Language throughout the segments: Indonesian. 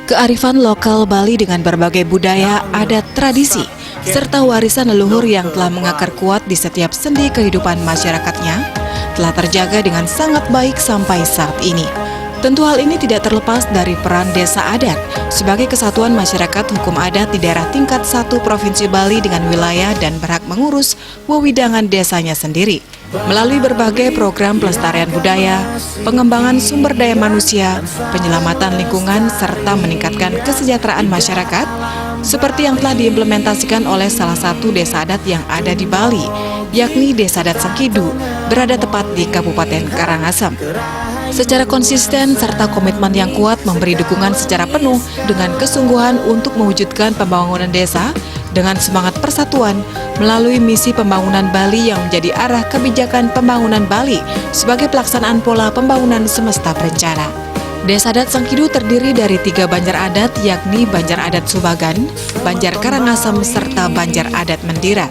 Kearifan lokal Bali dengan berbagai budaya, adat, tradisi, serta warisan leluhur yang telah mengakar kuat di setiap sendi kehidupan masyarakatnya, telah terjaga dengan sangat baik sampai saat ini. Tentu hal ini tidak terlepas dari peran desa adat sebagai kesatuan masyarakat hukum adat di daerah tingkat 1 Provinsi Bali dengan wilayah dan berhak mengurus wewidangan desanya sendiri. Melalui berbagai program pelestarian budaya, pengembangan sumber daya manusia, penyelamatan lingkungan, serta meningkatkan kesejahteraan masyarakat, seperti yang telah diimplementasikan oleh salah satu desa adat yang ada di Bali, yakni Desa Adat Sengkidu, berada tepat di Kabupaten Karangasem. Secara konsisten serta komitmen yang kuat memberi dukungan secara penuh dengan kesungguhan untuk mewujudkan pembangunan desa dengan semangat persatuan melalui misi pembangunan Bali yang menjadi arah kebijakan pembangunan Bali sebagai pelaksanaan pola pembangunan semesta berencana. Desa Adat Sengkidu terdiri dari 3 banjar adat yakni Banjar Adat Subagan, Banjar Karangasem, serta Banjar Adat Mendira.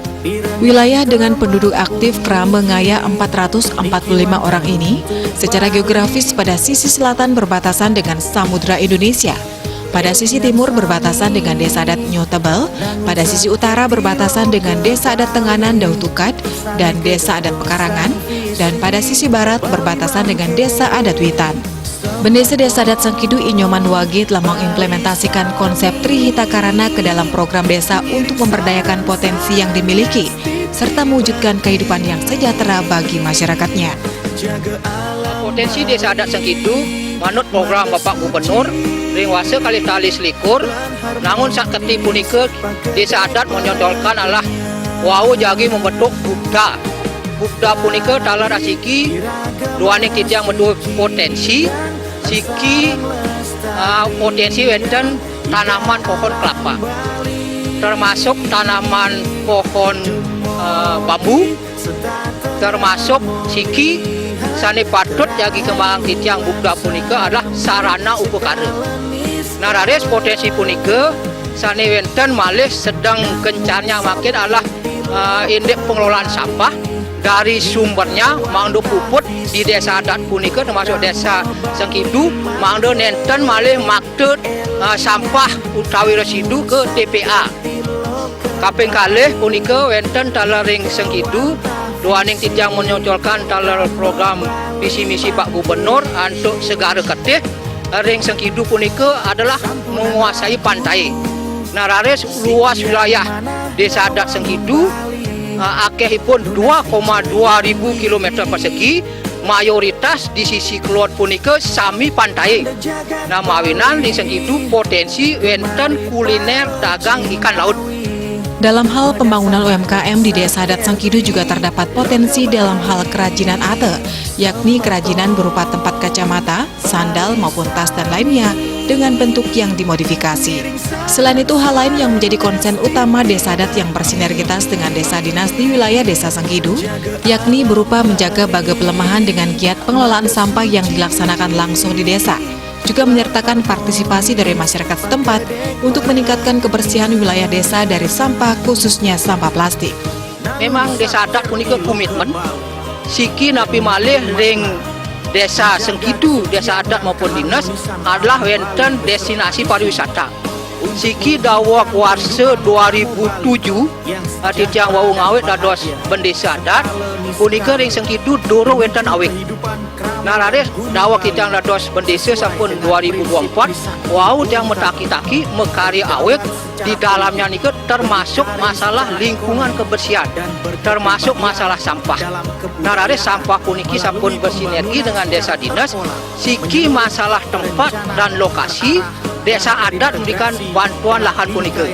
Wilayah dengan penduduk aktif Krame Ngaya 445 orang ini secara geografis pada sisi selatan berbatasan dengan Samudra Indonesia. Pada sisi timur berbatasan dengan Desa Adat Nyotebel, pada sisi utara berbatasan dengan Desa Adat Tenganan Dautukat dan Desa Adat Pekarangan, dan pada sisi barat berbatasan dengan Desa Adat Witan. Bendesa Desa Adat Sengkidu Inyoman Wage telah mengimplementasikan konsep Trihita Karana ke dalam program desa untuk memberdayakan potensi yang dimiliki, serta mewujudkan kehidupan yang sejahtera bagi masyarakatnya. Potensi Desa Adat Sengkidu manut program Bapak Gubernur ring wase kali tali selikur, namun saketi punika Desa Adat menyodolkan adalah wau jagi membentuk bukda. Bukda punika talar asiki duaning titiang medua potensi siki potensi wenten tanaman pohon kelapa, termasuk tanaman pohon bambu, termasuk siki sane patut jagi kembang titiang bukda punika adalah sarana upakara. Nararis potensi punika sane wenten malih sedang gencarnya makin adalah indeks pengelolaan sampah dari sumbernya mangdo puput di Desa Adat punika termasuk Desa Sengkidu mangdo nenten malih maksud sampah utawi residu ke TPA. Kaping kalih punika wenten talar ring Sengkidu duaning titiang menyoncolkan talar program visi misi Pak Gubernur untuk segara ketih ring Sengkidu punika adalah menguasai pantai. Nararis luas wilayah Desa Adat Sengkidu akehipun 2,2 ribu kilometer persegi, mayoritas di sisi kulon punika sami pantai. Namawinan di Sengkidu potensi wenten kuliner dagang ikan laut. Dalam hal pembangunan UMKM di Desa Adat Sengkidu juga terdapat potensi dalam hal kerajinan ate, yakni kerajinan berupa tempat kacamata, sandal maupun tas dan lainnya dengan bentuk yang dimodifikasi. Selain itu, hal lain yang menjadi konsen utama Desa Adat yang bersinergitas dengan Desa Dinas di wilayah Desa Sengkidu, yakni berupa menjaga baga pelemahan dengan giat pengelolaan sampah yang dilaksanakan langsung di desa, juga menyertakan partisipasi dari masyarakat setempat untuk meningkatkan kebersihan wilayah desa dari sampah, khususnya sampah plastik. Memang Desa Adat punika komitmen siki napi malih ring Desa Sengkidu, Desa Adat maupun dinas adalah wenten destinasi pariwisata. Siki dawa kuarse 2007 titiang wau ngawet dados bendesa adat punika ring Sengkidu doro wenten awik. Nararis dawa kita dados bendesa sampun 2024 wau yang metaki-taki mekari awik di dalamnya nika termasuk masalah lingkungan kebersihan, termasuk masalah sampah. Nararis sampah puniki sampun bersinergi dengan Desa Dinas siki masalah tempat dan lokasi Desa Adat memberikan bantuan lahan punika.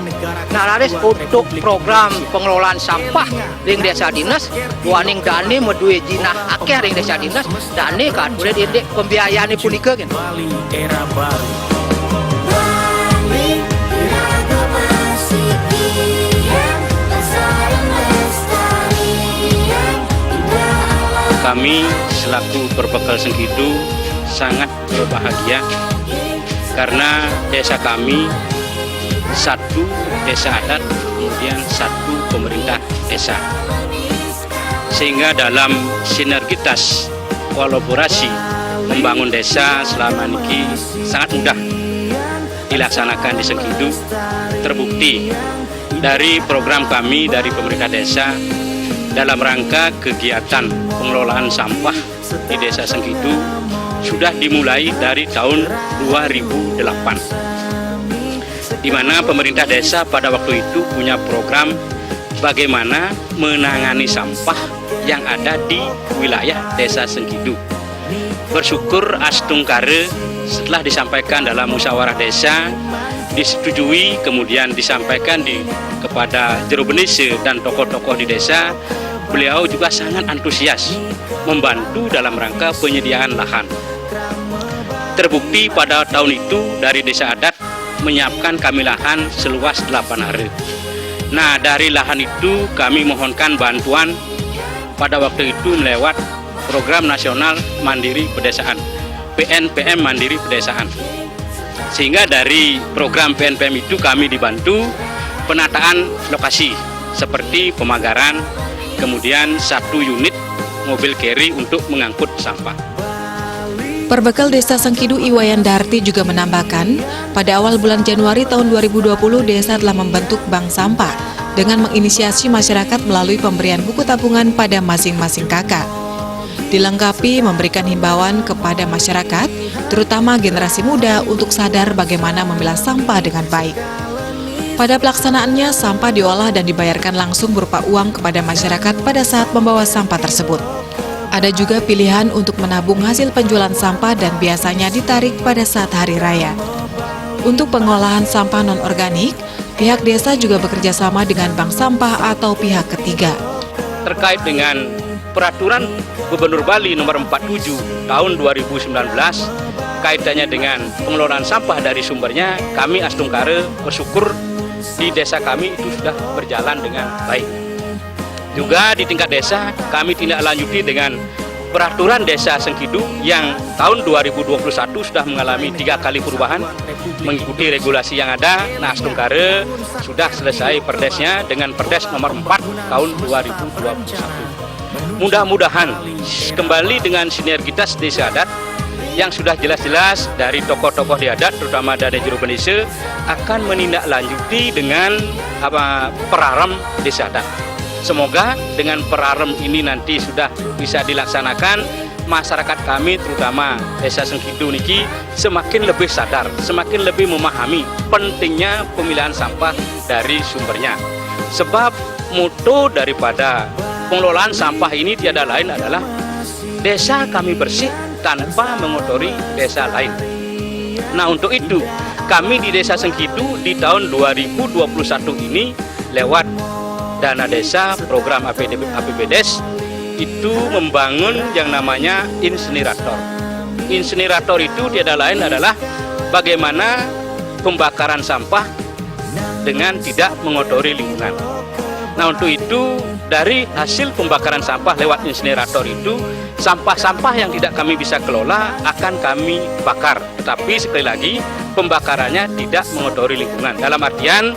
Nararis untuk program pengelolaan sampah ring Desa Dinas waning dane medue jinah akeh ring Desa Dinas dane kadure indek pembiayaan punika kan. Kami selaku berbekal Sengkidu sangat berbahagia karena desa kami satu desa adat, kemudian satu pemerintah desa, sehingga dalam sinergitas kolaborasi membangun desa selama ini sangat mudah. dilaksanakan di Sengkidu. Terbukti dari program kami dari pemerintah desa dalam rangka kegiatan pengelolaan sampah di Desa Sengkidu sudah dimulai dari tahun 2008, di mana pemerintah desa pada waktu itu punya program bagaimana menangani sampah yang ada di wilayah Desa Sengkidu. Bersyukur Astungkare setelah disampaikan dalam musyawarah desa, disetujui, kemudian disampaikan kepada Jero Benese dan tokoh-tokoh di desa. Beliau juga sangat antusias membantu dalam rangka penyediaan lahan. Terbukti pada tahun itu dari Desa Adat menyiapkan kami lahan seluas 8 are. Nah, dari lahan itu kami mohonkan bantuan pada waktu itu melewat Program Nasional Mandiri Pedesaan, PNPM Mandiri Pedesaan. Sehingga dari program PNPM itu kami dibantu penataan lokasi seperti pemagaran, kemudian 1 unit mobil carry untuk mengangkut sampah. Perbekal Desa Sengkidu Iwayan Darti juga menambahkan, pada awal bulan Januari tahun 2020 desa telah membentuk bank sampah dengan menginisiasi masyarakat melalui pemberian buku tabungan pada masing-masing kakak. Dilengkapi memberikan himbauan kepada masyarakat, terutama generasi muda untuk sadar bagaimana memilah sampah dengan baik. Pada pelaksanaannya, sampah diolah dan dibayarkan langsung berupa uang kepada masyarakat pada saat membawa sampah tersebut. Ada juga pilihan untuk menabung hasil penjualan sampah dan biasanya ditarik pada saat hari raya. Untuk pengolahan sampah non-organik, pihak desa juga bekerja sama dengan bank sampah atau pihak ketiga. Terkait dengan Peraturan Gubernur Bali nomor 47 tahun 2019 kaitannya dengan pengelolaan sampah dari sumbernya, kami Astungkare bersyukur di desa kami itu sudah berjalan dengan baik. Juga di tingkat desa kami tindak lanjuti dengan Peraturan Desa Sengkidu yang tahun 2021 sudah mengalami 3 kali perubahan mengikuti regulasi yang ada. Nah, Astungkare sudah selesai perdesnya dengan Perdes nomor 4 tahun 2021. Mudah-mudahan kembali dengan sinergitas Desa Adat yang sudah jelas-jelas dari tokoh-tokoh di adat, terutama dari Jero Benese, akan menindaklanjuti dengan perarem Desa Adat. Semoga dengan perarem ini nanti sudah bisa dilaksanakan, masyarakat kami terutama Desa Sengkidu niki semakin lebih sadar, semakin lebih memahami pentingnya pemilihan sampah dari sumbernya. Sebab moto daripada pengelolaan sampah ini tiada lain adalah desa kami bersih tanpa mengotori desa lain. Nah, untuk itu kami di Desa Sengkidu di tahun 2021 ini lewat dana desa program APBDes itu membangun yang namanya insinerator. Insinerator itu tiada lain adalah bagaimana pembakaran sampah dengan tidak mengotori lingkungan. Nah, untuk itu dari hasil pembakaran sampah lewat insinerator itu, sampah-sampah yang tidak kami bisa kelola akan kami bakar. Tetapi sekali lagi, pembakarannya tidak mengotori lingkungan. Dalam artian,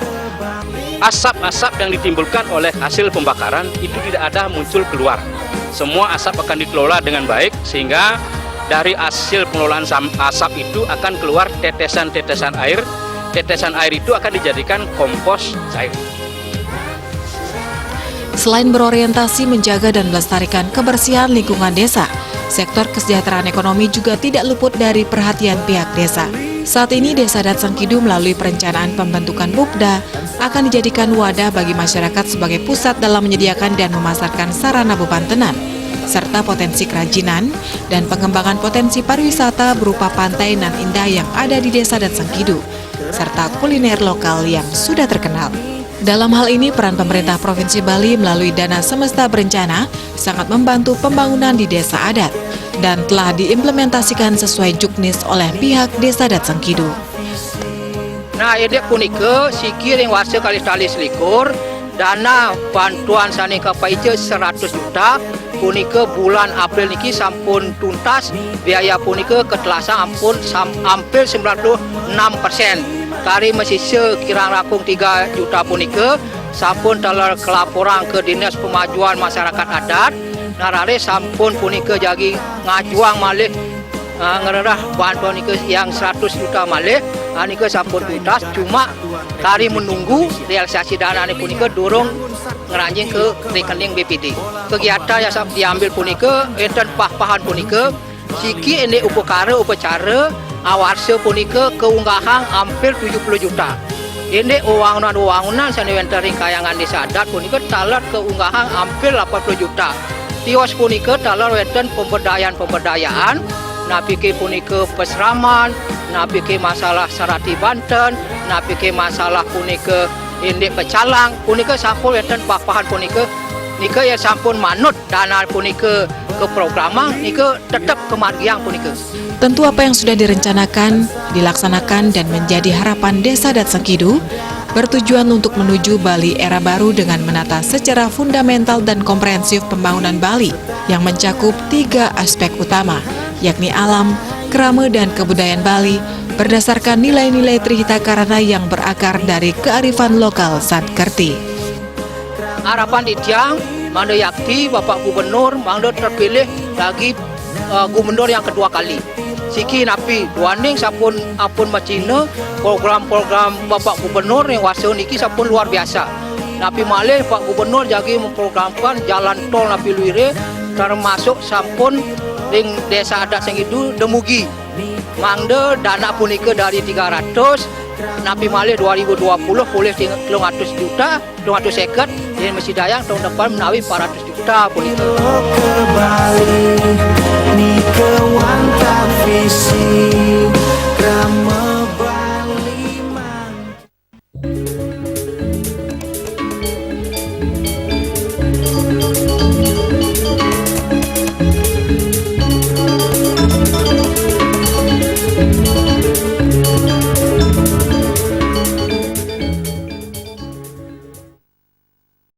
asap-asap yang ditimbulkan oleh hasil pembakaran itu tidak ada muncul keluar. Semua asap akan dikelola dengan baik, sehingga dari hasil pengelolaan asap itu akan keluar tetesan-tetesan air. Tetesan air itu akan dijadikan kompos cair. Selain berorientasi menjaga dan melestarikan kebersihan lingkungan desa, sektor kesejahteraan ekonomi juga tidak luput dari perhatian pihak desa. Saat ini Desa Adat Sengkidu melalui perencanaan pembentukan Bupda akan dijadikan wadah bagi masyarakat sebagai pusat dalam menyediakan dan memasarkan sarana bebantenan, serta potensi kerajinan dan pengembangan potensi pariwisata berupa pantai nan indah yang ada di Desa Adat Sengkidu, serta kuliner lokal yang sudah terkenal. Dalam hal ini, peran pemerintah Provinsi Bali melalui Dana Semesta Berencana sangat membantu pembangunan di Desa Adat dan telah diimplementasikan sesuai juknis oleh pihak Desa Adat Sengkidu. Nah, edek punike sikir yang wasa kali tali selikur, dana bantuan saning kapaice 100 juta, punike bulan April niki sampun tuntas, biaya punike ketelasa ampun hampir 96%. Kari mesise kirang rakung 3 juta punike sampun telah kelaporan ke Dinas Pemajuan Masyarakat Adat. Narare sampun punike jagi ngajuang malih ngererah bantuan nike yang 100 juta malih. Nike sampun tuntas, cuma kari menunggu realisasi dana ini punika durung ngeranjing ke rekening BPD. Kegiatan yang diambil punika enten pah-pahan punika siki ini upacara awarse punika keunggahan hampir 70 juta. Ini uangunan sani wentering kayangan desa adat punika talar keunggahan hampir 80 juta. Tiwas punika talar wenten pemberdayaan, napike punika pesraman, napike masalah Sarati Banten, napike masalah punika ini pecalang, punika sampun wenten pah-pahan punika nika ya sampun manut dana punika ke programang nika tetap kemargiang punika. Tentu apa yang sudah direncanakan, dilaksanakan dan menjadi harapan Desa Adat Sengkidu bertujuan untuk menuju Bali era baru dengan menata secara fundamental dan komprehensif pembangunan Bali yang mencakup 3 aspek utama, yakni alam, kerama dan kebudayaan Bali berdasarkan nilai-nilai Trihita Karana yang berakar dari kearifan lokal Satkerti. Harapan Itiang, Manda Yakti, Bapak Gubernur, Manda terpilih lagi gubernur yang kedua kali. Siki napi duaning sapun apun macina program-program Bapak Gubernur yang wasa niki sapun luar biasa. Napi malih Pak Gubernur jagi memprogramkan jalan tol napi luire termasuk sampun ring Desa Adat Sengkidu demugi. Mangde dana punika dari 300 napi malih 2020 boleh 300 juta 200 seket dan Mesir Dayang tahun depan menawi 400 juta punika.